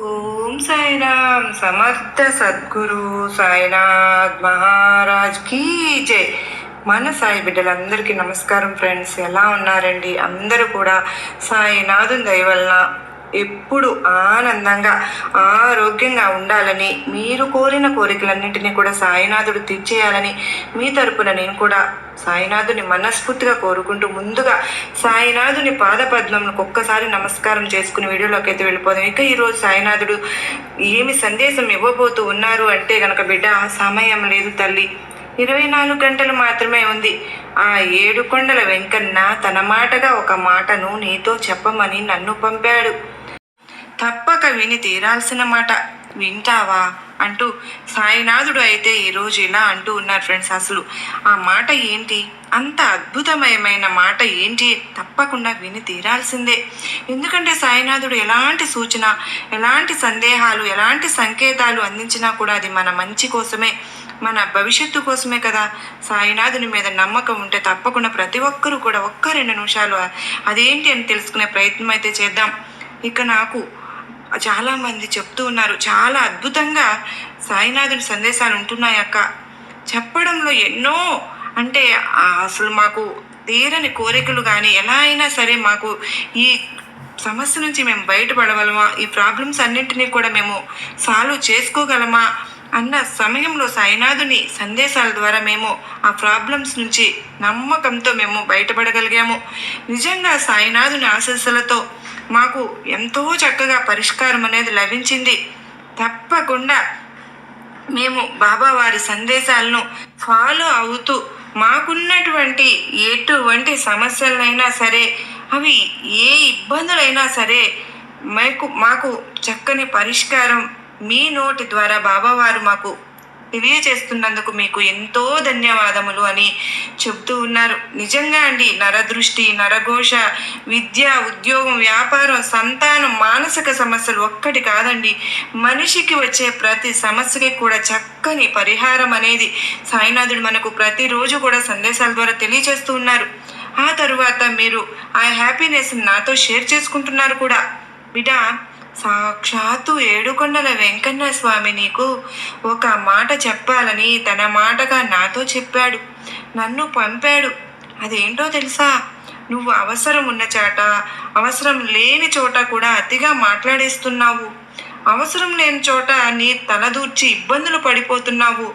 ఓం సాయిరామ్ సమర్థ సద్గురు సాయినాథ్ మహారాజ్ కీ జై. మన సాయి బిడ్డలందరికీ నమస్కారం ఫ్రెండ్స్. ఎలా ఉన్నారండి? అందరూ కూడా సాయినాథుని దయ వలన ఎప్పుడు ఆనందంగా ఆరోగ్యంగా ఉండాలని, మీరు కోరిన కోరికలన్నింటినీ కూడా సాయినాథుడు తీర్చేయాలని మీ తరపున నేను కూడా సాయినాథుని మనస్ఫూర్తిగా కోరుకుంటూ ముందుగా సాయినాథుని పాదపద్మములకు ఒక్కసారి నమస్కారం చేసుకుని వీడియోలోకి అయితే వెళ్ళిపోదాం. ఇక ఈరోజు సాయినాథుడు ఏమి సందేశం ఇవ్వబోతూ ఉన్నారు అంటే గనక, బిడ్డ సమయం లేదు తల్లి, 24 గంటలు మాత్రమే ఉంది. ఆ 7 కొండల వెంకన్న తన మాటగా ఒక మాటను నీతో చెప్పమని నన్ను పంపాడు. తప్పక విని తీరాల్సిన మాట, వింటావా అంటూ సాయినాథుడు అయితే ఈరోజు ఇలా అంటూ ఉన్నారు ఫ్రెండ్స్. అసలు ఆ మాట ఏంటి, అంత అద్భుతమయమైన మాట ఏంటి, తప్పకుండా విని తీరాల్సిందే. ఎందుకంటే సాయినాథుడు ఎలాంటి సూచన, ఎలాంటి సందేహాలు, ఎలాంటి సంకేతాలు అందించినా కూడా అది మన మంచి కోసమే, మన భవిష్యత్తు కోసమే కదా. సాయినాథుని మీద నమ్మకం ఉంటే తప్పకుండా ప్రతి ఒక్కరూ కూడా 1-2 నిమిషాలు అదేంటి అని తెలుసుకునే ప్రయత్నం అయితే చేద్దాం. ఇక నాకు చాలామంది చెప్తూ ఉన్నారు, చాలా అద్భుతంగా సాయినాథుని సందేశాలు ఉంటున్నాయి అక్క, చెప్పడంలో ఎన్నో అంటే అసలు మాకు తీరని కోరికలు కానీ ఎలా అయినా సరే మాకు ఈ సమస్య నుంచి మేము బయటపడగలమా, ఈ ప్రాబ్లమ్స్ అన్నింటినీ కూడా మేము సాల్వ్ చేసుకోగలమా అన్న సమయంలో సాయినాథుని సందేశాల ద్వారా మేము ఆ ప్రాబ్లమ్స్ నుంచి నమ్మకంతో మేము బయటపడగలిగాము. నిజంగా సాయినాథుని ఆశీస్సులతో మాకు ఎంతో చక్కగా పరిష్కారం అనేది లభించింది. తప్పకుండా మేము బాబా వారి సందేశాలను ఫాలో అవుతూ మాకున్నటువంటి ఎటువంటి సమస్యలైనా సరే, అవి ఏ ఇబ్బందులైనా సరే మాకు చక్కని పరిష్కారం మీ నోటి ద్వారా బాబావారు మాకు తెలియచేస్తున్నందుకు మీకు ఎంతో ధన్యవాదములు అని చెప్తూ ఉన్నారు. నిజంగా అండి, నరదృష్టి, నరఘోష, విద్య, ఉద్యోగం, వ్యాపారం, సంతానం, మానసిక సమస్యలు ఒక్కటి కాదండి, మనిషికి వచ్చే ప్రతి సమస్యకి కూడా చక్కని పరిహారం అనేది సాయినాథుడు మనకు ప్రతిరోజు కూడా సందేశాల ద్వారా తెలియచేస్తూ ఉన్నారు. ఆ తరువాత మీరు ఆ హ్యాపీనెస్ నాతో షేర్ చేసుకుంటున్నారు కూడా. బిడ్డ, సాక్షాత్తు 7 కొండల వెంకన్న స్వామి నీకు ఒక మాట చెప్పాలని తన మాటగా నాతో చెప్పాడు, నన్ను పంపాడు. అదేంటో తెలుసా? నువ్వు అవసరం ఉన్న చోట, అవసరం లేని చోట కూడా అతిగా మాట్లాడేస్తున్నావు. అవసరం లేని చోట నీ తలదూర్చి ఇబ్బందులు పడిపోతున్నావు.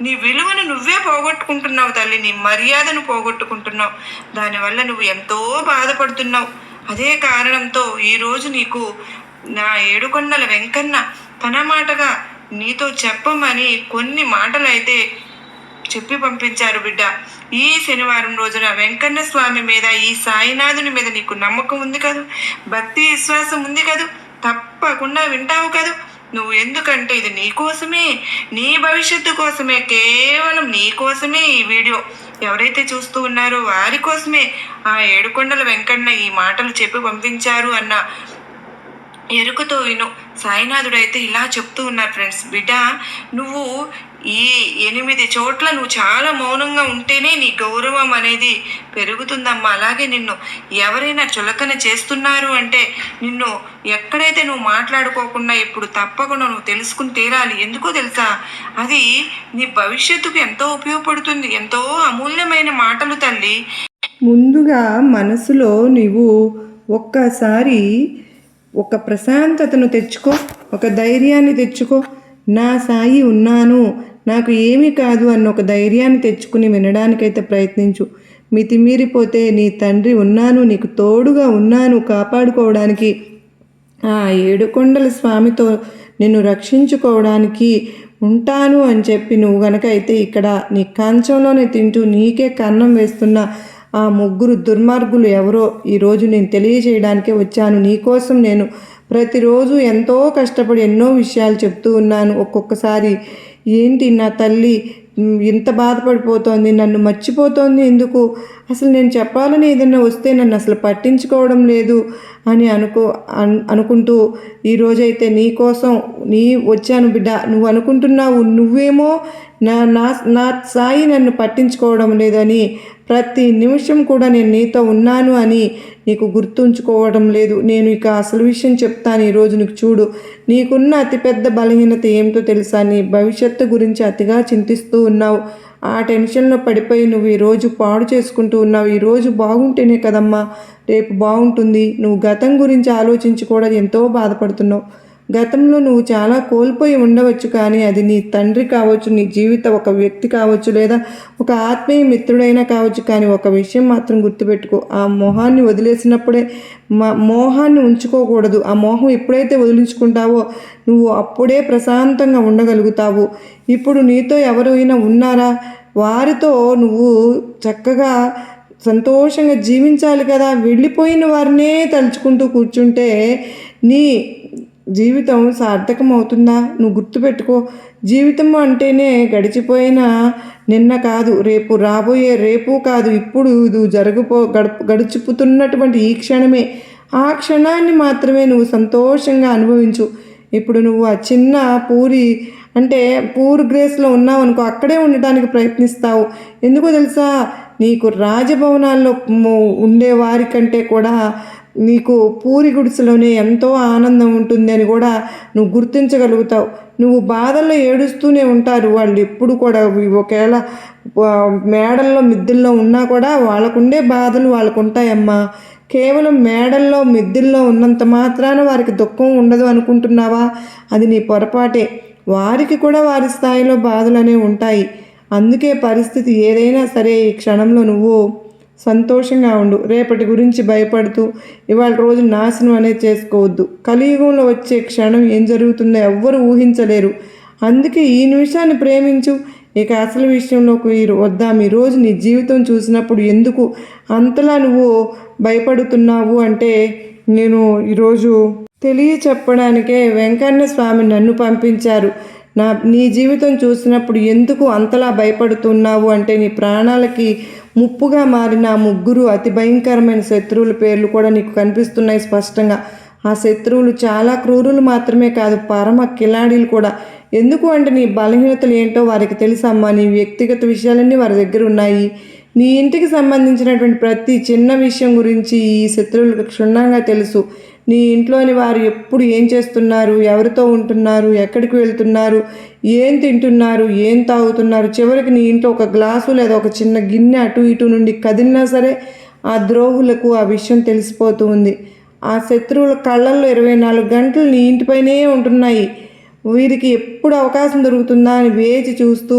నీ విలువను నువ్వే పోగొట్టుకుంటున్నావు తల్లి, నీ మర్యాదను పోగొట్టుకుంటున్నావు. దానివల్ల నువ్వు ఎంతో బాధపడుతున్నావు. అదే కారణంతో ఈరోజు నీకు నా 7 కొండల వెంకన్న తన మాటగా నీతో చెప్పమని కొన్ని మాటలు అయితే చెప్పి పంపించారు బిడ్డ. ఈ శనివారం రోజున వెంకన్న స్వామి మీద, ఈ సాయినాథుని మీద నీకు నమ్మకం ఉంది కదూ, భక్తి విశ్వాసం ఉంది కదూ, తప్పకుండా వింటావు కదూ నువ్వు. ఎందుకంటే ఇది నీ కోసమే, నీ భవిష్యత్తు కోసమే, కేవలం నీ కోసమే ఈ వీడియో ఎవరైతే చూస్తూ ఉన్నారో వారి కోసమే ఆ 7 కొండల వెంకన్న ఈ మాటలు చెప్పి పంపించారు అన్న ఎరుకతో విను. సాయినాథుడు అయితే ఇలా చెప్తూ ఉన్నారు ఫ్రెండ్స్. బిడ్డ, నువ్వు ఈ 8 చోట్ల నువ్వు చాలా మౌనంగా ఉంటేనే నీ గౌరవం అనేది పెరుగుతుందమ్మా. అలాగే నిన్ను ఎవరైనా చులకన చేస్తున్నారు అంటే నిన్ను ఎక్కడైతే నువ్వు మాట్లాడుకోకుండా ఇప్పుడు తప్పకుండా నువ్వు తెలుసుకుని తీరాలి. ఎందుకో తెలుసా? అది నీ భవిష్యత్తుకు ఎంతో ఉపయోగపడుతుంది. ఎంతో అమూల్యమైన మాటలు తల్లి. ముందుగా మనసులో నీవు ఒక్కసారి ఒక ప్రశాంతతను తెచ్చుకో, ఒక ధైర్యాన్ని తెచ్చుకో. నా సాయి ఉన్నాను, నాకు ఏమీ కాదు అన్న ఒక ధైర్యాన్ని తెచ్చుకుని వినడానికైతే ప్రయత్నించు. మితిమీరిపోతే నీ తండ్రి ఉన్నాను, నీకు తోడుగా ఉన్నాను, కాపాడుకోవడానికి ఆ 7 కొండల స్వామితో నిన్ను రక్షించుకోవడానికి ఉంటాను అని చెప్పి నువ్వు గనక అయితే ఇక్కడ నీ కంచంలోనే తింటూ నీకే కన్నం వేస్తున్న ఆ 3 దుర్మార్గులు ఎవరో ఈరోజు నేను తెలియజేయడానికే వచ్చాను. నీకోసం నేను ప్రతిరోజు ఎంతో కష్టపడి ఎన్నో విషయాలు చెప్తూ ఉన్నాను. ఒక్కొక్కసారి ఏంటి నా తల్లి ఇంత బాధపడిపోతోంది, నన్ను మర్చిపోతోంది ఎందుకు, అసలు నేను చెప్పాలని ఏదైనా వస్తే నన్ను అసలు పట్టించుకోవడం లేదు అని అనుకుంటూ ఈరోజైతే నీ కోసం వచ్చాను బిడ్డ. నువ్వు అనుకుంటున్నావు నువ్వేమో నా సాయి నన్ను పట్టించుకోవడం లేదని, ప్రతి నిమిషం కూడా నేను నీతో ఉన్నాను అని నీకు గుర్తుంచుకోవడం లేదు. నేను ఇక అసలు విషయం చెప్తాను ఈరోజు. నీకు చూడు, నీకున్న అతిపెద్ద బలహీనత ఏమిటో తెలుసా? నీ భవిష్యత్తు గురించి అతిగా చింతిస్తూ ఉన్నావు. ఆ టెన్షన్లో పడిపోయి నువ్వు ఈరోజు పాడు చేసుకుంటూ ఉన్నావు. ఈరోజు బాగుంటేనే కదమ్మా రేపు బాగుంటుంది. నువ్వు గతం గురించి ఆలోచించి కూడా ఎంతో బాధపడుతున్నావు. గతంలో నువ్వు చాలా కోల్పోయి ఉండవచ్చు, కానీ అది నీ తండ్రి కావచ్చు, నీ జీవిత ఒక వ్యక్తి కావచ్చు, లేదా ఒక ఆత్మీయ మిత్రుడైనా కావచ్చు. కానీ ఒక విషయం మాత్రం గుర్తుపెట్టుకో, ఆ మోహాన్ని వదిలేసినప్పుడే మోహాన్ని ఉంచుకోకూడదు. ఆ మోహం ఎప్పుడైతే వదిలించుకుంటావో నువ్వు అప్పుడే ప్రశాంతంగా ఉండగలుగుతావు. ఇప్పుడు నీతో ఎవరైనా ఉన్నారా? వారితో నువ్వు చక్కగా సంతోషంగా జీవించాలి కదా. వెళ్ళిపోయిన వారినే తలుచుకుంటూ కూర్చుంటే నీ జీవితం సార్థకం అవుతుందా? నువ్వు గుర్తుపెట్టుకో, జీవితం అంటేనే గడిచిపోయిన నిన్న కాదు, రేపు రాబోయే రేపు కాదు, ఇప్పుడు ఇది గడిచిపోతున్నటువంటి ఈ క్షణమే. ఆ క్షణాన్ని మాత్రమే నువ్వు సంతోషంగా అనుభవించు. ఇప్పుడు నువ్వు ఆ చిన్న పూర్ గ్రేస్లో ఉన్నావు అనుకో, అక్కడే ఉండటానికి ప్రయత్నిస్తావు. ఎందుకో తెలుసా? నీకు రాజభవనాల్లో ఉండే వారి కంటే కూడా నీకు పూరి గుడిసెలోనే ఎంతో ఆనందం ఉంటుంది అని కూడా నువ్వు గుర్తించగలుగుతావు. నువ్వు బాధల్లో ఏడుస్తూనే ఉంటారు వాళ్ళు ఎప్పుడు కూడా. ఒకవేళ మేడల్లో మిద్దెల్లో ఉన్నా కూడా వాళ్ళకుండే బాధలు వాళ్ళకు ఉంటాయమ్మా. కేవలం మేడల్లో మిద్దెల్లో ఉన్నంత మాత్రాన వారికి దుఃఖం ఉండదు అనుకుంటున్నావా? అది నీ పొరపాటే. వారికి కూడా వారి స్థాయిలో బాధలు అనేవి ఉంటాయి. అందుకే పరిస్థితి ఏదైనా సరే ఈ క్షణంలో నువ్వు సంతోషంగా ఉండు. రేపటి గురించి భయపడుతూ ఇవాళ రోజు నాశనం అనేది చేసుకోవద్దు. కలియుగంలో వచ్చే క్షణం ఏం జరుగుతుందో ఎవ్వరు ఊహించలేరు. అందుకే ఈ నిమిషాన్ని ప్రేమించు. ఇక అసలు విషయంలోకి వద్దాం. ఈరోజు నీ జీవితం చూసినప్పుడు ఎందుకు అంతలా నువ్వు భయపడుతున్నావు అంటే, నేను ఈరోజు చెప్పడానికే వెంకన్న స్వామి నన్ను పంపించారు. నీ జీవితం చూసినప్పుడు ఎందుకు అంతలా భయపడుతున్నావు అంటే, నీ ప్రాణాలకి ముప్పుగా మారిన 3 అతి భయంకరమైన శత్రువుల పేర్లు కూడా నీకు కనిపిస్తున్నాయి స్పష్టంగా. ఆ శత్రువులు చాలా క్రూరులు మాత్రమే కాదు, పరమ కిలాడీలు కూడా. ఎందుకు అంటే నీ బలహీనతలు ఏంటో వారికి తెలుసమ్మా. నీ వ్యక్తిగత విషయాలన్నీ వారి దగ్గర ఉన్నాయి. నీ ఇంటికి సంబంధించినటువంటి ప్రతి చిన్న విషయం గురించి ఈ శత్రువులకు క్షుణ్ణంగా తెలుసు. నీ ఇంట్లోని వారు ఎప్పుడు ఏం చేస్తున్నారు, ఎవరితో ఉంటున్నారు, ఎక్కడికి వెళ్తున్నారు, ఏం తింటున్నారు, ఏం తాగుతున్నారు, చివరికి నీ ఇంట్లో ఒక గ్లాసు లేదా ఒక చిన్న గిన్నె అటు ఇటు నుండి కదిలినా సరే ఆ ద్రోహులకు ఆ విషయం తెలిసిపోతూ ఉంది. ఆ శత్రువుల కళ్ళల్లో 24 గంటలు నీ ఇంటిపైనే ఉంటున్నాయి. వీరికి ఎప్పుడు అవకాశం దొరుకుతుందా అని వేచి చూస్తూ,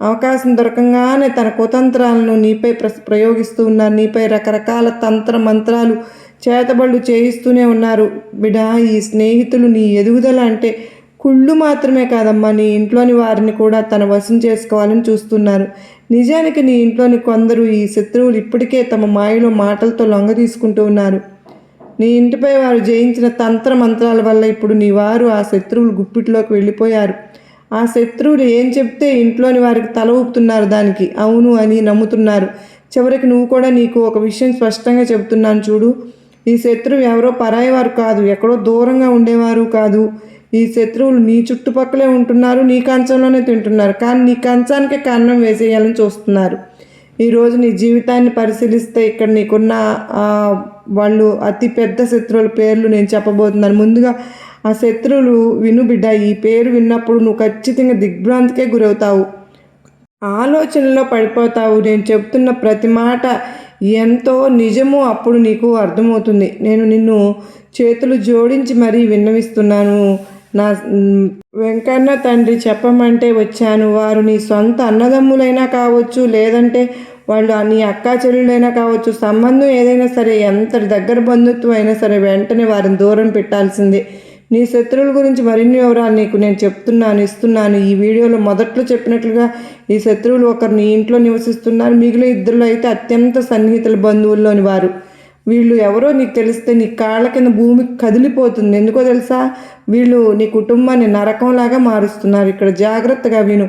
అవకాశం దొరకంగానే తన కుతంత్రాలను నీపై ప్రయోగిస్తూ ఉన్నారు. నీపై రకరకాల తంత్ర మంత్రాలు చేతబళ్ళు చేయిస్తూనే ఉన్నారు. బిడా, ఈ స్నేహితులు నీ ఎదుగుదల అంటే కుళ్ళు మాత్రమే కాదమ్మా, నీ ఇంట్లోని వారిని కూడా తన వశం చేసుకోవాలని చూస్తున్నారు. నిజానికి నీ ఇంట్లోని కొందరు ఈ శత్రువులు ఇప్పటికే తమ మాయలో మాటలతో లొంగ తీసుకుంటూ ఉన్నారు. నీ ఇంటిపై వారు జయించిన తంత్ర మంత్రాల వల్ల ఇప్పుడు నీ వారు ఆ శత్రువులు గుప్పిట్లోకి వెళ్ళిపోయారు. ఆ శత్రువులు ఏం చెప్తే ఇంట్లోని వారికి తల ఊపుతున్నారు, దానికి అవును అని నమ్ముతున్నారు. చివరికి నువ్వు కూడా నీకు ఒక విషయం స్పష్టంగా చెబుతున్నాను చూడు. ఈ శత్రువు ఎవరో పరాయి వారు కాదు, ఎక్కడో దూరంగా ఉండేవారు కాదు. ఈ శత్రువులు నీ చుట్టుపక్కలే ఉంటున్నారు, నీ కంచంలోనే తింటున్నారు, కానీ నీ కంచానికే కన్నం వేసేయాలని చూస్తున్నారు. ఈరోజు నీ జీవితాన్ని పరిశీలిస్తే ఇక్కడ నీకున్న వాళ్ళు అతి పెద్ద శత్రువుల పేర్లు నేను చెప్పబోతున్నాను. ముందుగా ఆ శత్రువులు విను బిడ్డ. ఈ పేరు విన్నప్పుడు నువ్వు ఖచ్చితంగా దిగ్భ్రాంతికే గురవుతావు, ఆలోచనలో పడిపోతావు. నేను చెప్తున్న ప్రతి మాట ఎంతో నిజమో అప్పుడు నీకు అర్థమవుతుంది. నేను నిన్ను చేతులు జోడించి మరీ విన్నవిస్తున్నాను. నా వెంకన్న తండ్రి చెప్పమంటే వచ్చాను. వారు నీ సొంత అన్నదమ్ములైనా కావచ్చు, లేదంటే వాళ్ళు నీ అక్కా చెల్లెలైనా కావచ్చు. సంబంధం ఏదైనా సరే, ఎంత దగ్గర బంధుత్వం అయినా సరే వెంటనే వారిని దూరం పెట్టాల్సిందే. నీ శత్రువుల గురించి మరిన్ని వివరాలు నీకు నేను ఇస్తున్నాను. ఈ వీడియోలో మొదట్లో చెప్పినట్లుగా ఈ శత్రువులు ఒకరు నీ ఇంట్లో నివసిస్తున్నారు. మిగిలిన 2 అయితే అత్యంత సన్నిహితుల బంధువుల్లోని వారు. వీళ్ళు ఎవరో నీకు తెలిస్తే నీ కాళ్ళ కింద భూమి కదిలిపోతుంది. ఎందుకో తెలుసా? వీళ్ళు నీ కుటుంబాన్ని నరకంలాగా మారుస్తున్నారు. ఇక్కడ జాగ్రత్తగా విను.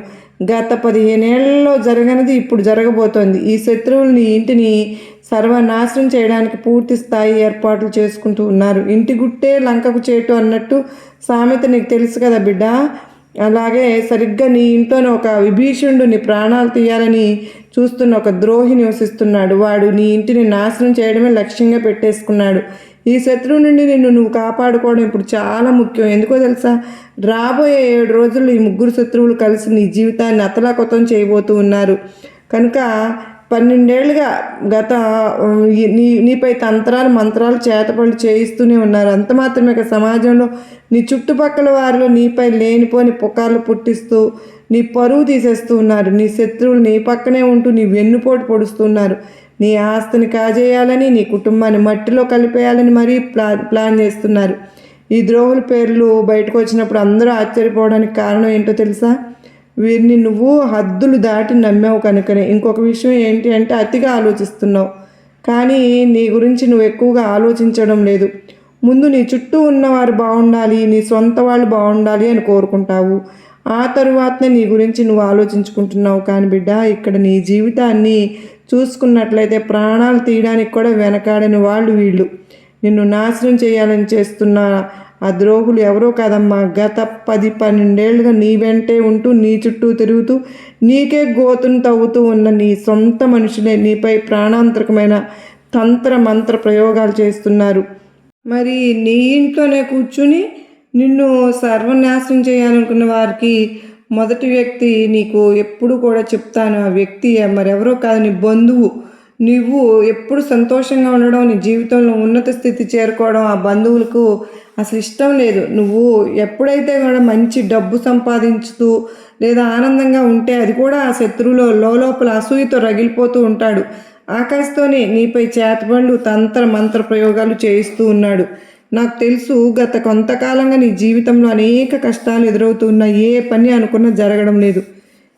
గత 15 ఏళ్లలో జరగనిది ఇప్పుడు జరగబోతోంది. ఈ శత్రువులు నీ ఇంటిని సర్వనాశనం చేయడానికి పూర్తి స్థాయి ఏర్పాట్లు చేసుకుంటూ ఉన్నారు. ఇంటి గుట్టే లంకకు చేటు అన్నట్టు సామెత నీకు తెలుసు కదా బిడ్డ. అలాగే సరిగ్గా నీ ఇంట్లోనే ఒక విభీషణుడు నీ ప్రాణాలు తీయాలని చూస్తున్న ఒక ద్రోహి నివసిస్తున్నాడు. వాడు నీ ఇంటిని నాశనం చేయడమే లక్ష్యంగా పెట్టేసుకున్నాడు. ఈ శత్రువు నుండి నువ్వు కాపాడుకోవడం ఇప్పుడు చాలా ముఖ్యం. ఎందుకో తెలుసా, రాబోయే 7 రోజుల్లో ఈ ముగ్గురు శత్రువులు కలిసి నీ జీవితాన్ని అతలాకుతం చేయబోతూ ఉన్నారు. కనుక 12 ఏళ్ళుగా గత నీపై తంత్రాలు మంత్రాలు చేతపళ్ళు చేయిస్తూనే ఉన్నారు. అంత మాత్రమే సమాజంలో నీ చుట్టుపక్కల వారిలో నీపై లేనిపోని పుకార్లు పుట్టిస్తూ నీ పరువు తీసేస్తూ ఉన్నారు. నీ శత్రువులు నీ పక్కనే ఉంటూ నీ వెన్నుపోటు పొడుస్తున్నారు. నీ ఆస్తిని కాజేయాలని, నీ కుటుంబాన్ని మట్టిలో కలిపేయాలని మరీ ప్లాన్ చేస్తున్నారు. ఈ ద్రోహుల పేర్లు బయటకు వచ్చినప్పుడు అందరూ ఆశ్చర్యపోవడానికి కారణం ఏంటో తెలుసా, వీరిని నువ్వు హద్దులు దాటి నమ్మావు కనుకనే. ఇంకొక విషయం ఏంటి అంటే అతిగా ఆలోచిస్తున్నావు, కానీ నీ గురించి నువ్వు ఎక్కువగా ఆలోచించడం లేదు. ముందు నీ చుట్టూ ఉన్నవారు బాగుండాలి, నీ సొంత వాళ్ళు బాగుండాలి అని కోరుకుంటావు. ఆ తరువాతనే నీ గురించి నువ్వు ఆలోచించుకుంటున్నావు. కానీ బిడ్డ, ఇక్కడ నీ జీవితాన్ని చూసుకున్నట్లయితే ప్రాణాలు తీయడానికి కూడా వెనకాడని వాళ్ళు వీళ్ళు. నిన్ను నాశనం చేయాలని చేస్తున్న ఆ ద్రోహులు ఎవరో కాదమ్మా, గత 10-12 ఏళ్ళుగా నీ వెంటే ఉంటూ నీ చుట్టూ తిరుగుతూ నీకే గోతును తవ్వుతూ ఉన్న నీ సొంత మనుషులే నీపై ప్రాణాంతకమైన తంత్ర మంత్ర ప్రయోగాలు చేస్తున్నారు. మరి నీ ఇంట్లోనే కూర్చుని నిన్ను సర్వనాశనం చేయాలనుకున్న వారికి మొదటి వ్యక్తి నీకు ఎప్పుడు కూడా చెప్తాను. ఆ వ్యక్తి మరెవరో కాదు, నీ బంధువు. నువ్వు ఎప్పుడు సంతోషంగా ఉండడం, నీ జీవితంలో ఉన్నత స్థితి చేరుకోవడం ఆ బంధువులకు అసలు ఇష్టం లేదు. నువ్వు ఎప్పుడైతే కూడా మంచి డబ్బు సంపాదించుతూ లేదా ఆనందంగా ఉంటే అది కూడా ఆ శత్రువులో లోపల అసూయతో రగిలిపోతూ ఉంటాడు. ఆకాశతోనే నీపై చేతబళ్ళు తంత్ర మంత్ర ప్రయోగాలు చేయిస్తూ ఉన్నాడు. నాకు తెలుసు, గత కొంతకాలంగా నీ జీవితంలో అనేక కష్టాలు ఎదురవుతున్న ఏ పని అనుకున్నా జరగడం లేదు.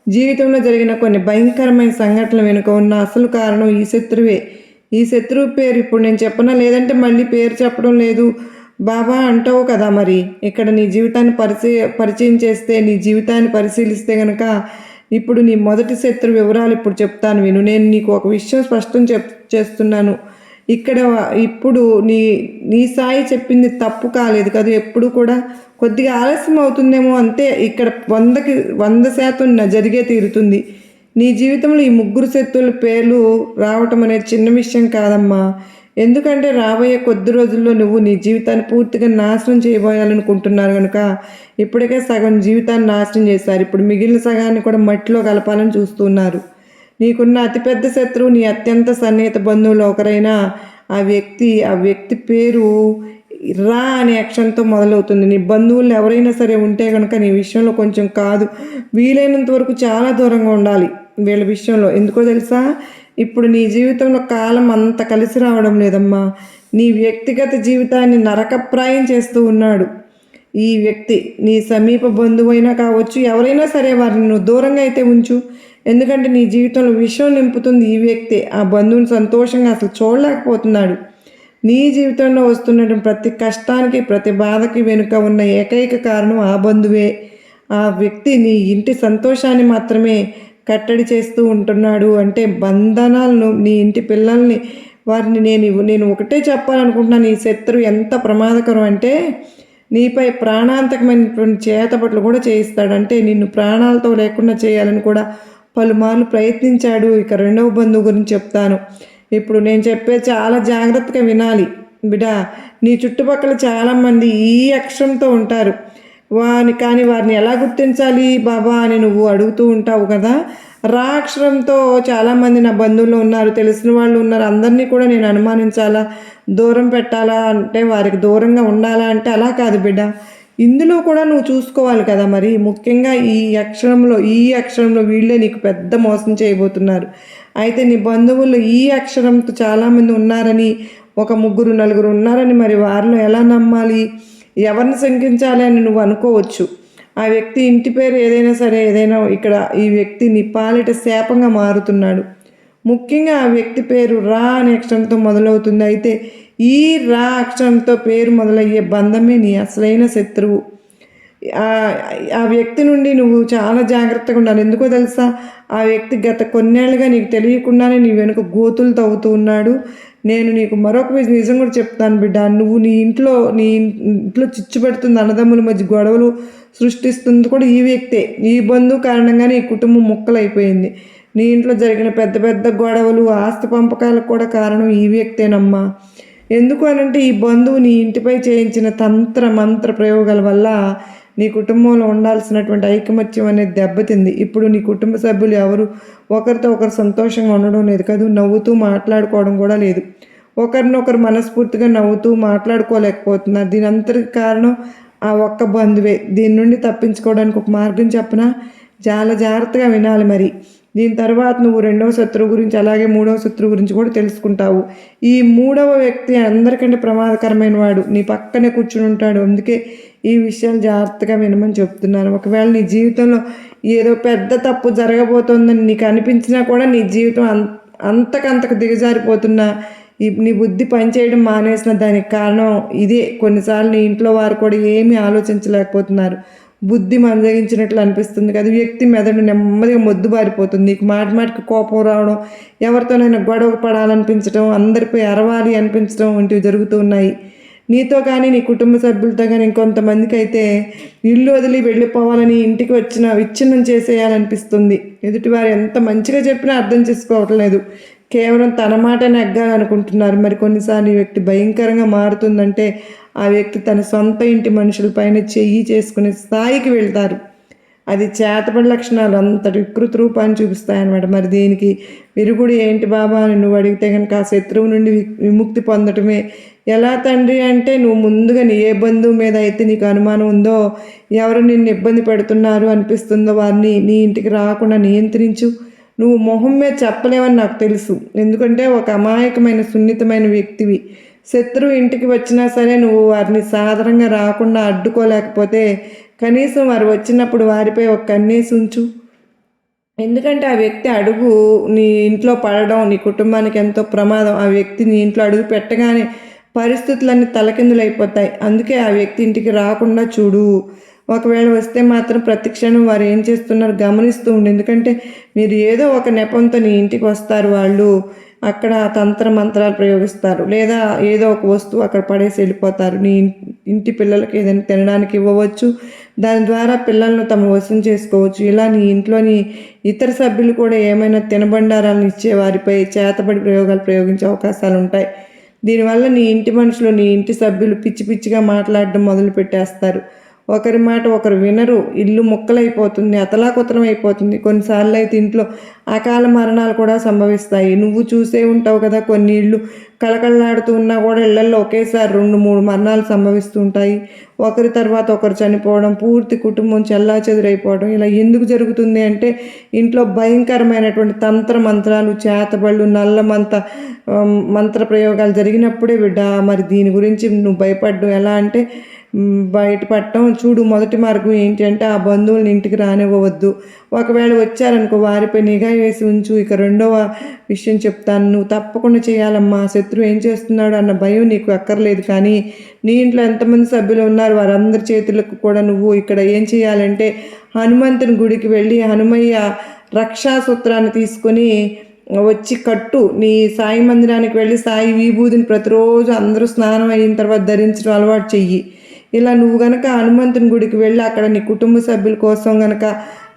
జీవితంలో జరిగిన కొన్ని భయంకరమైన సంఘటనల వెనుక ఉన్న అసలు కారణం ఈ శత్రువే. ఈ శత్రువు పేరు ఇప్పుడు నేను చెప్పనా, లేదంటే మళ్ళీ పేరు చెప్పడం లేదు బాబా అంటావు కదా. మరి ఇక్కడ నీ జీవితాన్ని పరిచయం చేస్తే, నీ జీవితాన్ని పరిశీలిస్తే కనుక ఇప్పుడు నీ మొదటి శత్రు వివరాలు ఇప్పుడు చెప్తాను విను. నేను నీకు ఒక విషయం స్పష్టం చేస్తున్నాను. ఇక్కడ ఇప్పుడు నీ సాయి చెప్పింది తప్పు కాలేదు కదా. ఎప్పుడు కూడా కొద్దిగా ఆలస్యం అవుతుందేమో అంతే. ఇక్కడ 100% జరిగే తీరుతుంది. నీ జీవితంలో ఈ ముగ్గురు శత్రువుల పేర్లు రావటం అనేది చిన్న విషయం కాదమ్మా. ఎందుకంటే రాబోయే కొద్ది రోజుల్లో నువ్వు నీ జీవితాన్ని పూర్తిగా నాశనం చేయబోయాలనుకుంటున్నారు కనుక ఇప్పటికే సగం జీవితాన్ని నాశనం చేశారు. ఇప్పుడు మిగిలిన సగాన్ని కూడా మట్టిలో కలపాలని చూస్తున్నారు. నీకున్న అతిపెద్ద శత్రువు నీ అత్యంత సన్నిహిత బంధువులు ఒకరైన ఆ వ్యక్తి పేరు రా అనే అక్షరంతో మొదలవుతుంది. నీ బంధువులు ఎవరైనా సరే ఉంటే కనుక నీ విషయంలో కొంచెం కాదు, వీలైనంత వరకు చాలా దూరంగా ఉండాలి వీళ్ళ విషయంలో. ఎందుకో తెలుసా, ఇప్పుడు నీ జీవితంలో కాలం అంత కలిసి రావడం లేదమ్మా. నీ వ్యక్తిగత జీవితాన్ని నరకప్రాయం చేస్తూ ఉన్నాడు ఈ వ్యక్తి. నీ సమీప బంధువైనా కావచ్చు, ఎవరైనా సరే వారిని నువ్వు దూరంగా అయితే ఉంచు. ఎందుకంటే నీ జీవితంలో విషయం నింపుతుంది ఈ వ్యక్తి. ఆ బంధువుని సంతోషంగా అసలు చూడలేకపోతున్నాడు. నీ జీవితంలో వస్తున్నటువంటి ప్రతి కష్టానికి, ప్రతి బాధకి వెనుక ఉన్న ఏకైక కారణం ఆ బంధువే. ఆ వ్యక్తి నీ ఇంటి సంతోషాన్ని మాత్రమే కట్టడి చేస్తూ ఉంటున్నాడు. అంటే బంధనాలను, నీ ఇంటి పిల్లల్ని, వారిని నేను ఒకటే చెప్పాలనుకుంటున్నాను. ఈ శత్రువు ఎంత ప్రమాదకరం అంటే నీపై ప్రాణాంతకమైనటువంటి చేతపట్లు కూడా చేయిస్తాడు. అంటే నిన్ను ప్రాణాలతో లేకుండా చేయాలని కూడా పలుమార్లు ప్రయత్నించాడు. ఇక రెండవ బంధువు గురించి చెప్తాను. ఇప్పుడు నేను చెప్పే చాలా జాగ్రత్తగా వినాలి బిడ్డ. నీ చుట్టుపక్కల చాలామంది ఈ అక్షరంతో ఉంటారు. కానీ వారిని ఎలా గుర్తించాలి బాబా అని నువ్వు అడుగుతూ ఉంటావు కదా. రా అక్షరంతో చాలామంది నా బంధువులు ఉన్నారు, తెలిసిన వాళ్ళు ఉన్నారు. అందరినీ కూడా నేను అనుమానించాలా, దూరం పెట్టాలా అంటే, వారికి దూరంగా ఉండాలా అంటే అలా కాదు బిడ్డ. ఇందులో కూడా నువ్వు చూసుకోవాలి కదా. మరి ముఖ్యంగా ఈ అక్షరంలో వీళ్ళే నీకు పెద్ద మోసం చేయబోతున్నారు. అయితే నీ బంధువులు ఈ అక్షరంతో చాలామంది ఉన్నారని, ఒక 3-4 ఉన్నారని, మరి వారిలో ఎలా నమ్మాలి, ఎవరిని శంకించాలి అని నువ్వు అనుకోవచ్చు. ఆ వ్యక్తి ఇంటి పేరు ఏదైనా సరే, ఇక్కడ ఈ వ్యక్తి నీ పాలిట శాపంగా మారుతున్నాడు. ముఖ్యంగా ఆ వ్యక్తి పేరు రా అనే అక్షరంతో మొదలవుతుంది. అయితే ఈ రా అక్షరంతో పేరు మొదలయ్యే బంధమే నీ అసలైన శత్రువు. ఆ వ్యక్తి నుండి నువ్వు చాలా జాగ్రత్తగా ఉండాలి. ఎందుకో తెలుసా, ఆ వ్యక్తి గత కొన్నేళ్ళుగా నీకు తెలియకుండానే నీ వెనుక గోతులు తవ్వుతూ ఉన్నాడు. నేను నీకు మరొక నిజం కూడా చెప్తాను బిడ్డ. నీ ఇంట్లో చిచ్చు పెడుతుంది, అన్నదమ్ముల మధ్య గొడవలు సృష్టిస్తుంది కూడా ఈ వ్యక్తే. ఈ బంధువు కారణంగానే ఈ కుటుంబం ముక్కలైపోయింది. నీ ఇంట్లో జరిగిన పెద్ద పెద్ద గొడవలు, ఆస్తి పంపకాలకు కూడా కారణం ఈ వ్యక్తేనమ్మా. ఎందుకు అనంటే ఈ బంధువు నీ ఇంటిపై చేయించిన తంత్ర మంత్ర ప్రయోగాల వల్ల నీ కుటుంబంలో ఉండాల్సినటువంటి ఐకమత్యం అనేది దెబ్బతింది. ఇప్పుడు నీ కుటుంబ సభ్యులు ఎవరు ఒకరితో ఒకరు సంతోషంగా ఉండడం లేదు కదా, నవ్వుతూ మాట్లాడుకోవడం కూడా లేదు. ఒకరినొకరు మనస్ఫూర్తిగా నవ్వుతూ మాట్లాడుకోలేకపోతున్నారు. దీని అంతటికి కారణం ఆ ఒక్క బంధువే. దీని నుండి తప్పించుకోవడానికి ఒక మార్గం చెప్పనా? చాలా జాగ్రత్తగా వినాలి మరి. దీని తర్వాత నువ్వు రెండవ శత్రువు గురించి అలాగే మూడవ శత్రువు గురించి కూడా తెలుసుకుంటావు. ఈ మూడవ వ్యక్తి అందరికంటే ప్రమాదకరమైన వాడు, నీ పక్కనే కూర్చుని ఉంటాడు. అందుకే ఈ విషయాలు జాగ్రత్తగా వినమని చెప్తున్నాను. ఒకవేళ నీ జీవితంలో ఏదో పెద్ద తప్పు జరగబోతోందని నీకు అనిపించినా కూడా నీ జీవితం అంతకంతకు దిగజారిపోతున్నా నీ బుద్ధి పనిచేయడం మానేసిన దానికి కారణం ఇదే. కొన్నిసార్లు నీ ఇంట్లో వారు కూడా ఏమీ ఆలోచించలేకపోతున్నారు. బుద్ధి మందగించినట్లు అనిపిస్తుంది కదా, వ్యక్తి మెదడు నెమ్మదిగా మొద్దుబారిపోతుంది. నీకు మాటికి కోపం రావడం, ఎవరితోనైనా గొడవ పడాలనిపించడం, అందరిపై అరవాలి అనిపించడం వంటివి జరుగుతూ ఉన్నాయి. నీతో కానీ నీ కుటుంబ సభ్యులతో కానీ ఇంకొంతమందికి అయితే ఇల్లు వదిలి వెళ్ళిపోవాలని, ఇంటికి విచ్ఛిన్నం చేసేయాలనిపిస్తుంది. ఎదుటివారు ఎంత మంచిగా చెప్పినా అర్థం చేసుకోవటం లేదు. కేవలం తన మాట నెగ్గాలనుకుంటున్నారు. మరి కొన్నిసార్లు ఈ వ్యక్తి భయంకరంగా మారుతుందంటే ఆ వ్యక్తి తన సొంత ఇంటి మనుషులపైన చెయ్యి చేసుకునే స్థాయికి వెళ్తారు. అది చేతబడి లక్షణాలు అంతటి వికృత రూపాన్ని చూపిస్తాయన్నమాట. మరి దీనికి విరుగుడు ఏంటి బాబా అని నువ్వు అడిగితే కనుక ఆ శత్రువు నుండి విముక్తి పొందటమే. ఎలా తండ్రి అంటే, నువ్వు ముందుగా నీ ఏ బంధువు మీద అయితే నీకు అనుమానం ఉందో, ఎవరు నిన్ను ఇబ్బంది పెడుతున్నారు అనిపిస్తుందో వారిని నీ ఇంటికి రాకుండా నియంత్రించు. నువ్వు మొహం మీద చెప్పలేవని నాకు తెలుసు, ఎందుకంటే ఒక అమాయకమైన సున్నితమైన వ్యక్తివి. శత్రువు ఇంటికి వచ్చినా సరే నువ్వు వారిని సాధారణంగా రాకుండా అడ్డుకోలేకపోతే కనీసం వారు వచ్చినప్పుడు వారిపై ఒక కన్నేసి ఉంచు. ఎందుకంటే ఆ వ్యక్తి అడుగు నీ ఇంట్లో పడడం నీ కుటుంబానికి ఎంతో ప్రమాదం. ఆ వ్యక్తి నీ ఇంట్లో అడుగు పెట్టగానే పరిస్థితులన్నీ తలకిందులైపోతాయి. అందుకే ఆ వ్యక్తి ఇంటికి రాకుండా చూడు. ఒకవేళ వస్తే మాత్రం ప్రతి క్షణం వారు ఏం చేస్తున్నారో గమనిస్తూ ఉండు. ఎందుకంటే మీరు ఏదో ఒక నెపంతో నీ ఇంటికి వస్తారు. వాళ్ళు అక్కడ తంత్ర మంత్రాలు ప్రయోగిస్తారు, లేదా ఏదో ఒక వస్తువు అక్కడ పడేసి వెళ్ళిపోతారు. నీ ఇంటి పిల్లలకి ఏదైనా తినడానికి ఇవ్వవచ్చు, దాని ద్వారా పిల్లలను తమ వశం చేసుకోవచ్చు. ఇలా నీ ఇంట్లోని ఇతర సభ్యులు కూడా ఏమైనా తినబండారాలను ఇచ్చే వారిపై చేతబడి ప్రయోగాలు ప్రయోగించే అవకాశాలు ఉంటాయి. దీనివల్ల నీ ఇంటి మనుషులు, నీ ఇంటి సభ్యులు పిచ్చి పిచ్చిగా మాట్లాడడం మొదలు పెట్టేస్తారు. ఒకరి మాట ఒకరు వినరు. ఇల్లు ముక్కలైపోతుంది, అతలాకుతలం అయిపోతుంది. కొన్నిసార్లు అయితే ఇంట్లో అకాల మరణాలు కూడా సంభవిస్తాయి. నువ్వు చూసే ఉంటావు కదా, కొన్ని ఇళ్ళు కళకళలాడుతూ ఉన్నా కూడా ఇళ్లలో ఒకేసారి 2-3 మరణాలు సంభవిస్తూ ఉంటాయి. ఒకరి తర్వాత ఒకరు చనిపోవడం, పూర్తి కుటుంబం చెల్లాచెదురైపోవడం. ఇలా ఎందుకు జరుగుతుంది అంటే ఇంట్లో భయంకరమైనటువంటి తంత్ర మంత్రాలు, చేతబళ్ళు, మంత్ర ప్రయోగాలు జరిగినప్పుడే బిడ్డ. మరి దీని గురించి నువ్వు భయపడ్డం ఎలా అంటే బయటపడటం. చూడు, మొదటి మార్గం ఏంటి అంటే ఆ బంధువులను ఇంటికి రానివ్వవద్దు. ఒకవేళ వచ్చారనుకో వారిపై నిఘా వేసి ఉంచు. ఇక రెండవ విషయం చెప్తాను, నువ్వు తప్పకుండా చేయాలమ్మా. శత్రువు ఏం చేస్తున్నాడు అన్న భయం నీకు అక్కర్లేదు. కానీ నీ ఇంట్లో ఎంతమంది సభ్యులు ఉన్నారు వారందరి చేతులకు కూడా నువ్వు ఇక్కడ ఏం చేయాలంటే హనుమంతుని గుడికి వెళ్ళి హనుమయ్య రక్షాసూత్రాన్ని తీసుకొని వచ్చి కట్టు. నీ సాయి మందిరానికి వెళ్ళి సాయి విభూతిని ప్రతిరోజు అందరూ స్నానం అయిన తర్వాత ధరించడం అలవాటు చెయ్యి. ఇలా నువ్వు గనక హనుమంతుని గుడికి వెళ్ళి అక్కడ నీ కుటుంబ సభ్యుల కోసం గనక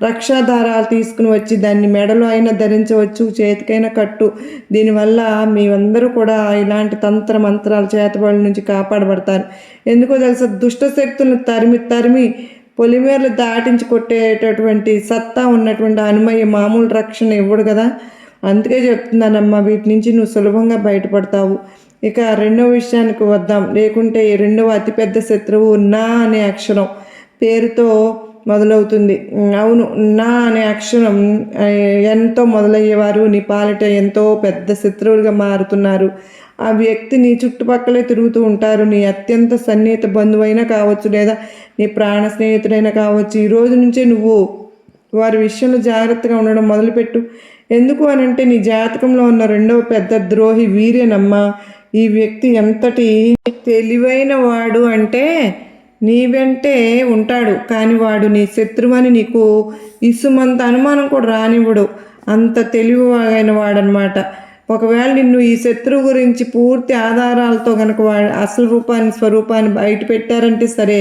రక్షాధారాలు తీసుకుని వచ్చి దాన్ని మెడలో అయినా ధరించవచ్చు, చేతికైనా కట్టు. దీనివల్ల మీరందరూ కూడా ఇలాంటి తంత్ర మంత్రాల చేతబడుల నుంచి కాపాడబడతారు. ఎందుకో తెలుసా, దుష్ట శక్తులను తరిమి పొలిమేరలు దాటించి కొట్టేటటువంటి సత్తా ఉన్నటువంటి హనుమయ్య మామూలు రక్షణ ఇవ్వడు కదా. అందుకే చెప్తున్నానమ్మా, వీటి నుంచి నువ్వు సులభంగా బయటపడతావు. ఇక రెండవ విషయానికి వద్దాం. లేకుంటే ఈ రెండవ అతిపెద్ద శత్రువు నా అనే అక్షరం పేరుతో మొదలవుతుంది. అవును, నా అనే అక్షరం ఎంతో మొదలయ్యేవారు నీ పాలిట ఎంతో పెద్ద శత్రువులుగా మారుతున్నారు. ఆ వ్యక్తి నీ చుట్టుపక్కలే తిరుగుతూ ఉంటారు. నీ అత్యంత సన్నిహిత బంధువైనా కావచ్చు, లేదా నీ ప్రాణ స్నేహితుడైనా కావచ్చు. ఈ రోజు నుంచే నువ్వు వారి విషయంలో జాగ్రత్తగా ఉండడం మొదలుపెట్టు. ఎందుకు అనంటే నీ జాతకంలో ఉన్న రెండవ పెద్ద ద్రోహి వీరేనమ్మా. ఈ వ్యక్తి ఎంతటి తెలివైన వాడు అంటే నీ వెంటే ఉంటాడు, కానీ వాడు నీ శత్రువని నీకు ఇసుమంత అనుమానం కూడా రానివ్వడు. అంత తెలివైన వాడనమాట. ఒకవేళ నిన్ను ఈ శత్రువు గురించి పూర్తి ఆధారాలతో కనుక వాడు అసలు స్వరూపాన్ని బయట పెట్టారంటే సరే,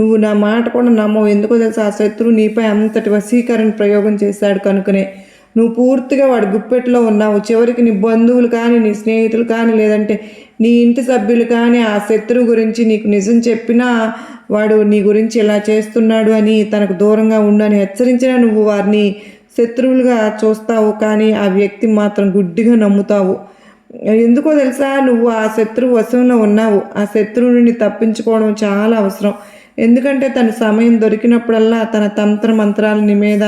నువ్వు నా మాట కూడా నమ్మవు. ఎందుకో తెలుసా, ఆ శత్రువు నీపై అంతటి వశీకరణ ప్రయోగం చేశాడు కనుకనే నువ్వు పూర్తిగా వాడి గుప్పెట్లో ఉన్నావు. చివరికి నీ బంధువులు కానీ, నీ స్నేహితులు కానీ, లేదంటే నీ ఇంటి సభ్యులు కానీ ఆ శత్రువు గురించి నీకు నిజం చెప్పినా వాడు నీ గురించి ఇలా చేస్తున్నాడు అని, తనకు దూరంగా ఉండని హెచ్చరించినా నువ్వు వారిని శత్రువులుగా చూస్తావు. కానీ ఆ వ్యక్తి మాత్రం గుడ్డిగా నమ్ముతావు. ఎందుకో తెలుసా, నువ్వు ఆ శత్రువు వశంలో ఉన్నావు. ఆ శత్రువు నుండి తప్పించుకోవడం చాలా అవసరం. ఎందుకంటే తన సమయం దొరికినప్పుడల్లా తన తంత్ర మంత్రాలు నీ మీద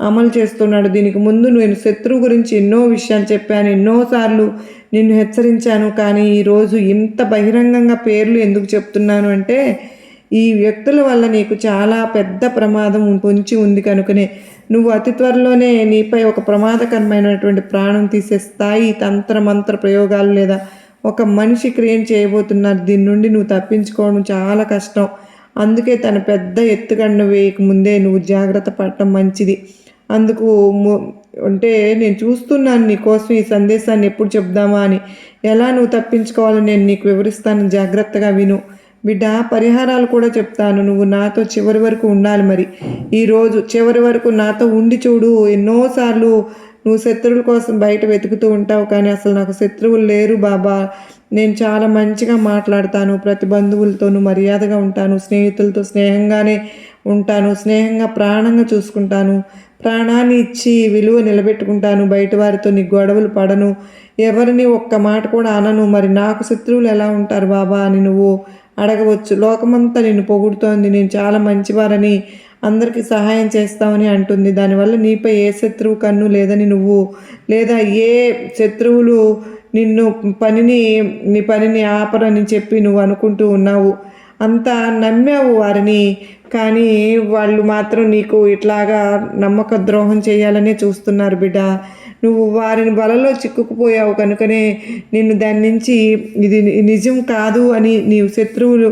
అమలు చేస్తున్నాడు. దీనికి ముందు నేను శత్రువు గురించి ఎన్నో విషయాలు చెప్పాను, ఎన్నోసార్లు నిన్ను హెచ్చరించాను. కానీ ఈరోజు ఇంత బహిరంగంగా పేర్లు ఎందుకు చెప్తున్నాను అంటే, ఈ వ్యక్తుల వల్ల నీకు చాలా పెద్ద ప్రమాదం పొంచి ఉంది కనుకనే నువ్వు అతి త్వరలోనే నీపై ఒక ప్రమాదకరమైనటువంటి ప్రాణం తీసే స్థాయి తంత్ర మంత్ర ప్రయోగాలు లేదా ఒక మనిషి క్రియం చేయబోతున్నారు. దీని నుండి నువ్వు తప్పించుకోవడం చాలా కష్టం. అందుకే తన పెద్ద ఎత్తుగండ వేయక ముందే నువ్వు జాగ్రత్త పడటం మంచిది. అందుకు అంటే నేను చూస్తున్నాను నీకోసం ఈ సందేశాన్ని ఎప్పుడు చెప్దామా అని. ఎలా నువ్వు తప్పించుకోవాలని నేను నీకు వివరిస్తాను, జాగ్రత్తగా విను బిడ్డ. పరిహారాలు కూడా చెప్తాను. నువ్వు నాతో చివరి వరకు ఉండాలి. మరి ఈరోజు చివరి వరకు నాతో ఉండి చూడు. ఎన్నోసార్లు నువ్వు శత్రువుల కోసం బయట వెతుకుతూ ఉంటావు, కానీ అసలు నాకు శత్రువులు లేరు బాబా. నేను చాలా మంచిగా మాట్లాడతాను, ప్రతి బంధువులతోనూ మర్యాదగా ఉంటాను, స్నేహితులతో స్నేహంగానే ఉంటాను, స్నేహంగా ప్రాణంగా చూసుకుంటాను, ప్రాణాన్ని ఇచ్చి విలువ నిలబెట్టుకుంటాను, బయట వారితో నీ గొడవలు పడను, ఎవరిని ఒక్క మాట కూడా అనను. మరి నాకు శత్రువులు ఎలా ఉంటారు బాబా అని నువ్వు అడగవచ్చు. లోకమంతా నిన్ను పొగుడుతోంది, నేను చాలా మంచివారని, అందరికీ సహాయం చేస్తామని అంటుంది. దానివల్ల నీపై ఏ శత్రువు కన్ను లేదని నువ్వు, లేదా ఏ శత్రువులు నిన్ను నీ పనిని ఆపరని చెప్పి నువ్వు అనుకుంటూ ఉన్నావు. అంతా నమ్మావు వారిని, కానీ వాళ్ళు మాత్రం నీకు ఇట్లాగా నమ్మక ద్రోహం చేయాలనే చూస్తున్నారు బిడ్డ. నువ్వు వారిని వలలో చిక్కుకుపోయావు కనుకనే నిన్ను దాని నుంచి ఇది నిజం కాదు అని నీవు శత్రువులు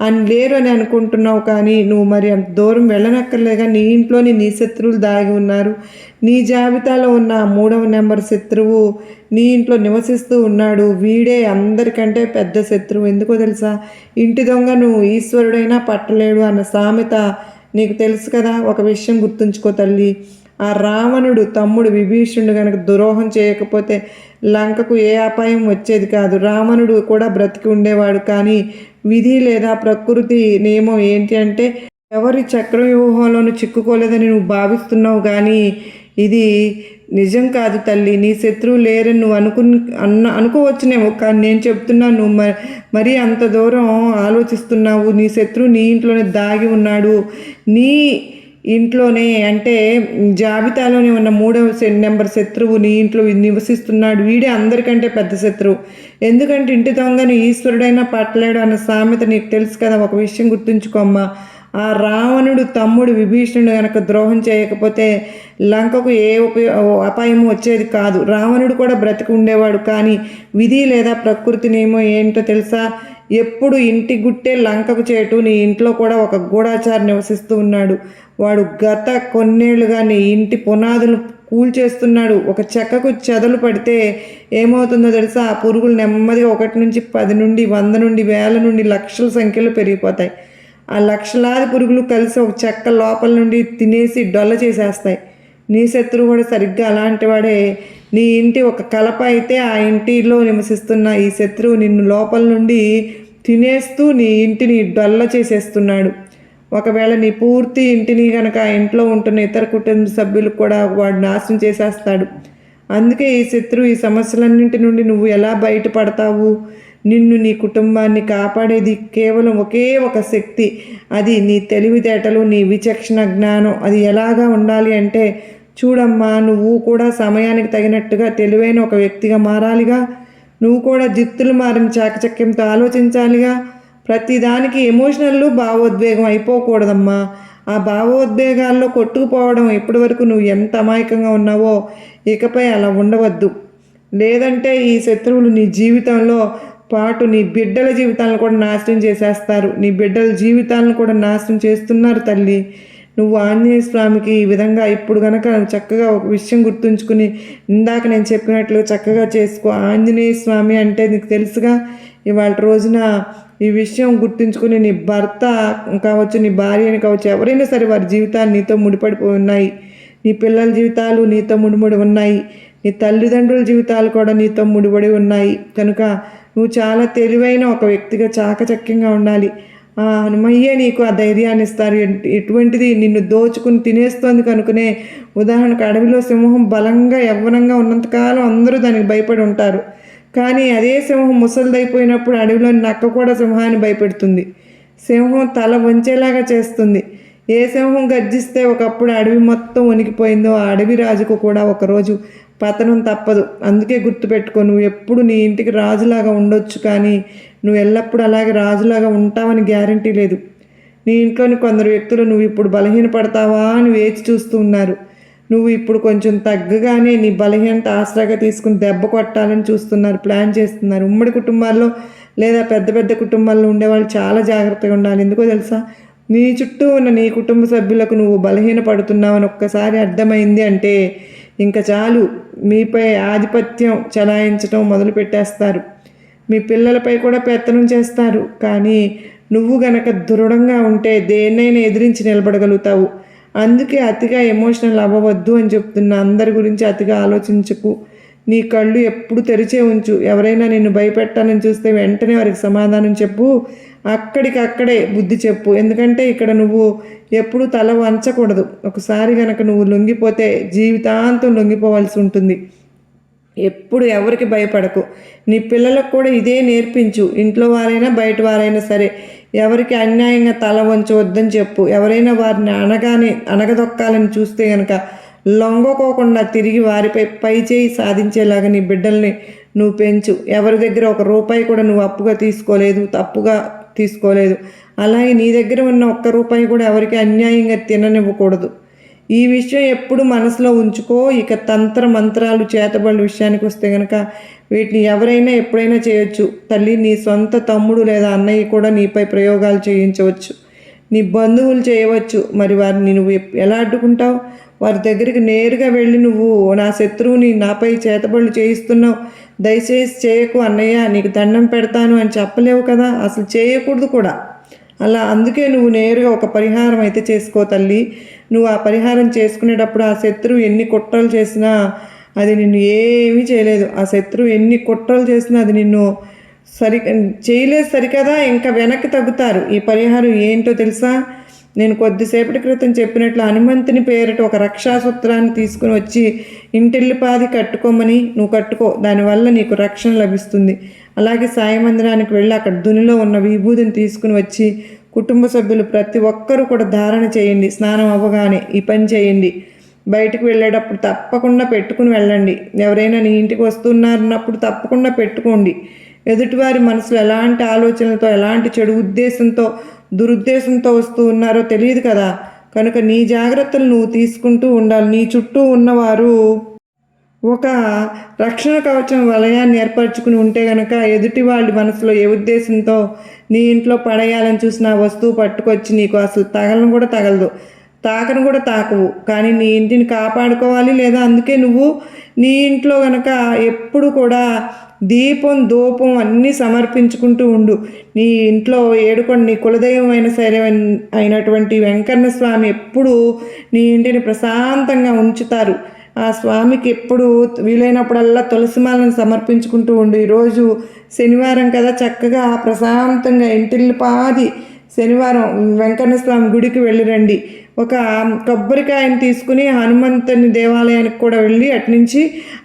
అని లేరు అని అనుకుంటున్నావు. కానీ నువ్వు మరి అంత దూరం వెళ్ళనక్కర్లేగా. నీ ఇంట్లోని నీ శత్రువులు దాగి ఉన్నారు. నీ జాబితాలో ఉన్న 3వ నెంబర్ శత్రువు నీ ఇంట్లో నివసిస్తూ ఉన్నాడు. వీడే అందరికంటే పెద్ద శత్రువు. ఎందుకో తెలుసా, ఇంటి దొంగను ఈశ్వరుడైనా పట్టలేడు అన్న సామెత నీకు తెలుసు కదా. ఒక విషయం గుర్తుంచుకో తల్లి, ఆ రావణుడు తమ్ముడు విభీషణుడు కనుక ద్రోహం చేయకపోతే లంకకు ఏ అపాయం వచ్చేది కాదు. రావణుడు కూడా బ్రతికి ఉండేవాడు. కానీ విధి లేదా ప్రకృతి నియమం ఏంటి అంటే, ఎవరి చక్రవ్యూహంలోనూ చిక్కుకోలేదని నువ్వు భావిస్తున్నావు, కానీ ఇది నిజం కాదు తల్లి. నీ శత్రువు లేరని నువ్వు అనుకోవచ్చునేమో, కానీ నేను చెప్తున్నాను, నువ్వు మరీ అంత దూరం ఆలోచిస్తున్నావు. నీ శత్రువు నీ ఇంట్లోనే దాగి ఉన్నాడు. నీ ఇంట్లోనే అంటే జాబితాలోనే ఉన్న 3వ నెంబర్ శత్రువు నీ ఇంట్లో నివసిస్తున్నాడు. వీడే అందరికంటే పెద్ద శత్రువు. ఎందుకంటే ఇంటి దొంగను ఈశ్వరుడైనా పట్టలేడు అన్న సామెత నీకు తెలుసు కదా. ఒక విషయం గుర్తుంచుకోమ్మా, ఆ రావణుడు తమ్ముడు విభీషణుడు కనుక ద్రోహం చేయకపోతే లంకకు ఏ అపాయము వచ్చేది కాదు. రావణుడు కూడా బ్రతికి ఉండేవాడు. కానీ విధి లేదా ప్రకృతి నియమం ఏంటో తెలుసా, ఎప్పుడు ఇంటి గుట్టే లంకకు చేటు నీ ఇంట్లో కూడా ఒక గూఢాచారి నివసిస్తూ ఉన్నాడు. వాడు గత కొన్నేళ్లుగా నీ ఇంటి పునాదులు కూల్చేస్తున్నాడు. ఒక చెక్కకు చెదలు పడితే ఏమవుతుందో తెలుసా, ఆ పురుగులు నెమ్మదిగా 1 నుంచి 10 నుండి 100 నుండి 1000 నుండి లక్షల సంఖ్యలో పెరిగిపోతాయి. ఆ లక్షలాది పురుగులు కలిసి ఒక చెక్క లోపల నుండి తినేసి డొల్ల చేసేస్తాయి. నీ శత్రువు కూడా సరిగ్గా అలాంటి వాడే. నీ ఇంటి ఒక కలప అయితే ఆ ఇంటిలో నివసిస్తున్న ఈ శత్రువు నిన్ను లోపల నుండి తినేస్తూ నీ ఇంటిని డొల్ల చేసేస్తున్నాడు. ఒకవేళ నీ పూర్తి ఇంటిని కనుక ఆ ఇంట్లో ఉంటున్న ఇతర కుటుంబ సభ్యులు కూడా వాడు నాశనం చేసేస్తాడు. అందుకే ఈ శత్రువు ఈ సమస్యలన్నింటి నుండి నువ్వు ఎలా బయటపడతావు? నిన్ను నీ కుటుంబాన్ని కాపాడేది కేవలం ఒకే ఒక శక్తి. అది నీ తెలివితేటలు, నీ విచక్షణ జ్ఞానం. అది ఎలాగా ఉండాలి అంటే, చూడమ్మా, నువ్వు కూడా సమయానికి తగినట్టుగా తెలివైన ఒక వ్యక్తిగా మారాలిగా. నువ్వు కూడా జిత్తులు మారిన చాకచక్యంతో ఆలోచించాలిగా. ప్రతిదానికి ఎమోషనల్ భావోద్వేగం అయిపోకూడదమ్మా. ఆ భావోద్వేగాల్లో కొట్టుకుపోవడం ఇప్పటి వరకు నువ్వు ఎంత అమాయకంగా ఉన్నావో ఇకపై అలా ఉండవద్దు. లేదంటే ఈ శత్రువులు నీ జీవితంలో పాటు నీ బిడ్డల జీవితాలను కూడా నాశనం చేసేస్తారు. నీ బిడ్డల జీవితాలను కూడా నాశనం చేస్తున్నారు తల్లి. నువ్వు ఆంజనేయ స్వామికి ఈ విధంగా ఇప్పుడు కనుక చక్కగా ఒక విషయం గుర్తుంచుకుని ఇందాక నేను చెప్పినట్లు చక్కగా చేసుకో. ఆంజనేయ స్వామి అంటే నీకు తెలుసుగా, ఇవాళ రోజున ఈ విషయం గుర్తుంచుకుని నీ భర్త కావచ్చు, నీ భార్యని కావచ్చు, ఎవరైనా సరే వారి జీవితాలు నీతో ముడిపడిపోయి ఉన్నాయి. నీ పిల్లల జీవితాలు నీతో ముడిపడి ఉన్నాయి. నీ తల్లిదండ్రుల జీవితాలు కూడా నీతో ముడిపడి ఉన్నాయి. కనుక నువ్వు చాలా తెలివైన ఒక వ్యక్తిగా చాకచక్యంగా ఉండాలి. హనుమయ్యే నీకు ఆ ధైర్యాన్ని ఇస్తారు. ఎటువంటిది నిన్ను దోచుకుని తినేస్తోంది కనుకనే, ఉదాహరణకు అడవిలో సింహం బలంగా యవ్వనంగా ఉన్నంతకాలం అందరూ దానికి భయపడి ఉంటారు. కానీ అదే సింహం ముసలిదైపోయినప్పుడు అడవిలోని నక్క కూడా సింహాన్ని భయపెడుతుంది. సింహం తల వంచేలాగా చేస్తుంది. ఏ సింహం గర్జిస్తే ఒకప్పుడు అడవి మొత్తం వణికిపోయిందో ఆ అడవి రాజుకు కూడా ఒకరోజు పతనం తప్పదు. అందుకే గుర్తుపెట్టుకో, నువ్వు ఎప్పుడు నీ ఇంటికి రాజులాగా ఉండొచ్చు, కానీ నువ్వు ఎల్లప్పుడూ అలాగే రాజులాగా ఉంటావని గ్యారంటీ లేదు. నీ ఇంట్లోని కొందరు వ్యక్తులు నువ్వు ఇప్పుడు బలహీనపడతావా అని వేచి చూస్తూ ఉన్నారు. నువ్వు ఇప్పుడు కొంచెం తగ్గగానే నీ బలహీనత ఆసరాగా తీసుకుని దెబ్బ కొట్టాలని చూస్తున్నారు, ప్లాన్ చేస్తున్నారు. ఉమ్మడి కుటుంబాల్లో లేదా పెద్ద పెద్ద కుటుంబాల్లో ఉండేవాళ్ళు చాలా జాగ్రత్తగా ఉండాలి. ఎందుకో తెలుసా? నీ చుట్టూ ఉన్న నీ కుటుంబ సభ్యులకు నువ్వు బలహీనపడుతున్నావని ఒక్కసారి అర్థమైంది అంటే ఇంకా చాలు, మీపై ఆధిపత్యం చలాయించడం మొదలు పెట్టేస్తారు. మీ పిల్లలపై కూడా పెత్తనం చేస్తారు. కానీ నువ్వు గనక దృఢంగా ఉంటే దేన్నైనా ఎదిరించి నిలబడగలుగుతావు. అందుకే అతిగా ఎమోషనల్ అవ్వవద్దు అని చెప్తున్నా. అందరి గురించి అతిగా ఆలోచించకు. నీ కళ్ళు ఎప్పుడు తెరిచే ఉంచు. ఎవరైనా నిన్ను భయపెట్టాలని చూస్తే వెంటనే వారికి సమాధానం చెప్పు. అక్కడికక్కడే బుద్ధి చెప్పు. ఎందుకంటే ఇక్కడ నువ్వు ఎప్పుడు తల వంచకూడదు. ఒకసారి కనుక నువ్వు లొంగిపోతే జీవితాంతం లొంగిపోవాల్సి ఉంటుంది. ఎప్పుడు ఎవరికి భయపడకు. నీ పిల్లలకు కూడా ఇదే నేర్పించు. ఇంట్లో వారైనా బయట వారైనా సరే ఎవరికి అన్యాయంగా తల వంచవద్దని చెప్పు. ఎవరైనా వారిని అణగదొక్కాలని చూస్తే కనుక లొంగకోకుండా తిరిగి వారిపై పై చేయి సాధించేలాగా నీ బిడ్డల్ని నువ్వు పెంచు. ఎవరి దగ్గర ఒక రూపాయి కూడా నువ్వు అప్పుగా తీసుకోలేదు, తప్పుగా తీసుకోలేదు. అలాగే నీ దగ్గర ఉన్న ఒక్క రూపాయి కూడా ఎవరికి అన్యాయంగా తిననివ్వకూడదు. ఈ విషయం ఎప్పుడు మనసులో ఉంచుకో. ఇక తంత్ర మంత్రాలు చేతబడుల విషయానికి వస్తే కనుక వీటిని ఎవరైనా ఎప్పుడైనా చేయొచ్చు. తల్లి, నీ సొంత తమ్ముడు లేదా అన్నయ్య కూడా నీపై ప్రయోగాలు చేయించవచ్చు. నీ బంధువులు చేయవచ్చు. మరి వారిని నువ్వు ఎలా అడ్డుకుంటావు? వారి దగ్గరికి నేరుగా వెళ్ళి నువ్వు నా శత్రువుని నాపై చేతబడులు చేయిస్తున్నావు, దయచేసి చేయకు అన్నయ్య, నీకు దండం పెడతాను అని చెప్పలేవు కదా. అసలు చేయకూడదు కూడా. అందుకే నువ్వు నేరుగా ఒక పరిహారం అయితే చేసుకో తల్లి. నువ్వు ఆ పరిహారం చేసుకునేటప్పుడు ఆ శత్రువు ఎన్ని కుట్రలు చేసినా అది నిన్ను ఏమీ చేయలేదు. ఆ శత్రువు ఎన్ని కుట్రలు చేసినా అది నిన్ను చేయలేదు సరికదా, ఇంకా వెనక్కి తగ్గుతారు. ఈ పరిహారం ఏంటో తెలుసా? నేను కొద్దిసేపటి క్రితం చెప్పినట్లు హనుమంతుని పేరిట ఒక రక్షాసూత్రాన్ని తీసుకుని వచ్చి ఇంటిల్లిపాది కట్టుకోమని నువ్వు కట్టుకో. దానివల్ల నీకు రక్షణ లభిస్తుంది. అలాగే సాయి మందిరానికి వెళ్ళి అక్కడ దునిలో ఉన్న విభూతిని తీసుకుని వచ్చి కుటుంబ సభ్యులు ప్రతి ఒక్కరూ కూడా ధారణ చేయండి. స్నానం అవ్వగానే ఈ పని చేయండి. బయటకు వెళ్ళేటప్పుడు తప్పకుండా పెట్టుకుని వెళ్ళండి. ఎవరైనా నీ ఇంటికి వస్తున్నారన్నప్పుడు తప్పకుండా పెట్టుకోండి. ఎదుటివారి మనసులో ఎలాంటి ఆలోచనలతో, ఎలాంటి చెడు ఉద్దేశంతో, దురుద్దేశంతో వస్తూ ఉన్నారో తెలియదు కదా. కనుక నీ జాగ్రత్తలు నువ్వు తీసుకుంటూ ఉండాలి. నీ చుట్టూ ఉన్నవారు ఒక రక్షణ కవచం వలయాన్ని ఏర్పరచుకుని ఉంటే కనుక ఎదుటి వాళ్ళ మనసులో ఏ ఉద్దేశంతో నీ ఇంట్లో పడేయాలని చూసిన ఆ వస్తువు పట్టుకొచ్చి నీకు అసలు తగలను కూడా తగలదు, తాకను కూడా తాకవు. కానీ నీ ఇంటిని కాపాడుకోవాలి. లేదా అందుకే నువ్వు నీ ఇంట్లో కనుక ఎప్పుడు కూడా దీపం, ధూపం అన్నీ సమర్పించుకుంటూ ఉండు. నీ ఇంట్లో ఏడుకొని నీ కులదైవం అయినటువంటి వెంకన్న స్వామి ఎప్పుడు నీ ఇంటిని ప్రశాంతంగా ఉంచుతారు. ఆ స్వామికి ఎప్పుడు వీలైనప్పుడల్లా తులసిమాలను సమర్పించుకుంటూ ఉండు. ఈరోజు శనివారం కదా, చక్కగా ప్రశాంతంగా ఇంటిల్లిపాది శనివారం వెంకన్న స్వామి గుడికి వెళ్ళిరండి. ఒక కొబ్బరికాయని తీసుకుని హనుమంతుని దేవాలయానికి కూడా వెళ్ళి అటునుంచి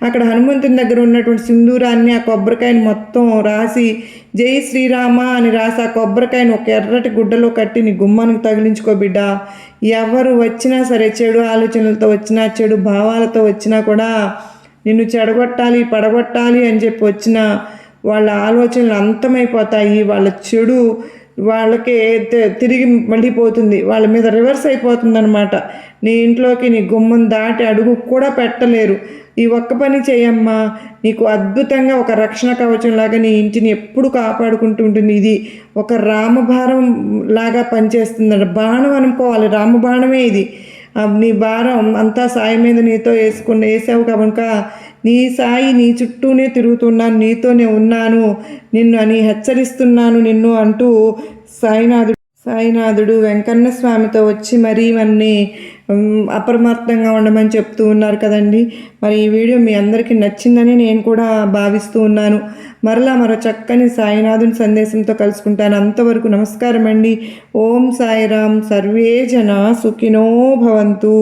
అక్కడ హనుమంతుని దగ్గర ఉన్నటువంటి సింధూరాన్ని ఆ కొబ్బరికాయని మొత్తం రాసి జై శ్రీరామ అని రాసి ఆ కొబ్బరికాయని ఒక ఎర్రటి గుడ్డలో కట్టి నీ గుమ్మానికి తగిలించుకో బిడ్డ. ఎవరు వచ్చినా సరే, చెడు ఆలోచనలతో వచ్చినా, చెడు భావాలతో వచ్చినా కూడా నిన్ను చెడగొట్టాలి, పడగొట్టాలి అని చెప్పి వచ్చిన వాళ్ళ ఆలోచనలు అంతమైపోతాయి. వాళ్ళ చెడు వాళ్ళకి తిరిగి మళ్ళీపోతుంది, వాళ్ళ మీద రివర్స్ అయిపోతుంది అనమాట. నీ ఇంట్లోకి నీ గుమ్మం దాటి అడుగు కూడా పెట్టలేరు. ఈ ఒక్క పని చేయమ్మా, నీకు అద్భుతంగా ఒక రక్షణ కవచం లాగా నీ ఇంటిని ఎప్పుడు కాపాడుకుంటూ ఉంటుంది. ఇది ఒక రామభారం లాగా పనిచేస్తుంది. బాణం అనుకోవాలి, రామబాణమే ఇది. నీ భారం అంతా సాయి మీద నీతో వేసావు కనుక నీ సాయి నీ చుట్టూనే తిరుగుతున్నాను, నీతోనే ఉన్నాను, నిన్ను అని హెచ్చరిస్తున్నాను నిన్ను అంటూ సాయినాథుడు వెంకన్న స్వామితో వచ్చి మరీ మన్ని అప్రమత్తంగా ఉండమని చెప్తూ ఉన్నారు కదండి. మరి ఈ వీడియో మీ అందరికీ నచ్చిందని నేను కూడా భావిస్తూ ఉన్నాను. మరో చక్కని సాయినాథుని సందేశంతో కలుసుకుంటాను. అంతవరకు నమస్కారం అండి. ఓం సాయిరాం. సర్వే జన సుఖినో భవంతు.